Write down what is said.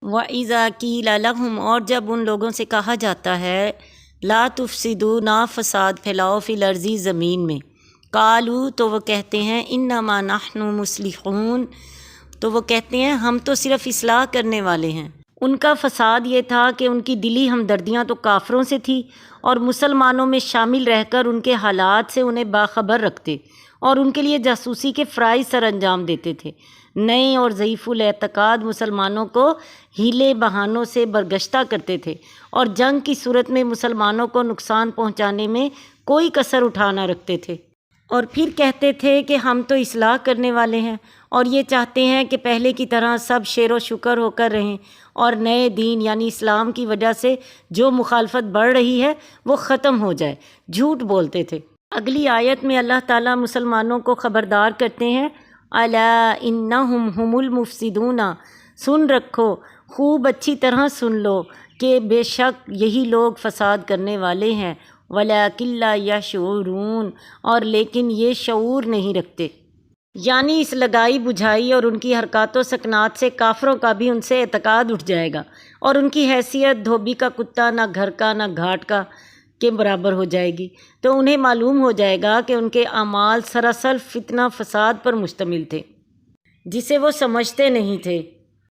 وَإِذَا قِيلَ لَهُمْ، اور جب ان لوگوں سے کہا جاتا ہے لا تفسدوا، نہ فساد پھیلاؤ، فی الارض، زمین میں، قالوا، تو وہ کہتے ہیں انما نحن مصلحون، تو وہ کہتے ہیں ہم تو صرف اصلاح کرنے والے ہیں۔ ان کا فساد یہ تھا کہ ان کی دلی ہمدردیاں تو کافروں سے تھی اور مسلمانوں میں شامل رہ کر ان کے حالات سے انہیں باخبر رکھتے اور ان کے لیے جاسوسی کے فرائض سر انجام دیتے تھے۔ نئے اور ضعیف الاعتقاد مسلمانوں کو ہیلے بہانوں سے برگشتہ کرتے تھے اور جنگ کی صورت میں مسلمانوں کو نقصان پہنچانے میں کوئی کسر اٹھا نہ رکھتے تھے، اور پھر کہتے تھے کہ ہم تو اصلاح کرنے والے ہیں اور یہ چاہتے ہیں کہ پہلے کی طرح سب شیر و شکر ہو کر رہیں اور نئے دین یعنی اسلام کی وجہ سے جو مخالفت بڑھ رہی ہے وہ ختم ہو جائے۔ جھوٹ بولتے تھے۔ اگلی آیت میں اللہ تعالیٰ مسلمانوں کو خبردار کرتے ہیں الا انہم ہم المفسدون، سن رکھو، خوب اچھی طرح سن لو کہ بے شک یہی لوگ فساد کرنے والے ہیں، ولیکن لا یشعرون، اور لیکن یہ شعور نہیں رکھتے۔ یعنی اس لگائی بجھائی اور ان کی حرکات و سکنات سے کافروں کا بھی ان سے اعتقاد اٹھ جائے گا اور ان کی حیثیت دھوبی کا کتا نہ گھر کا نہ گھاٹ کا کے برابر ہو جائے گی، تو انہیں معلوم ہو جائے گا کہ ان کے اعمال سراسر فتنہ فساد پر مشتمل تھے جسے وہ سمجھتے نہیں تھے۔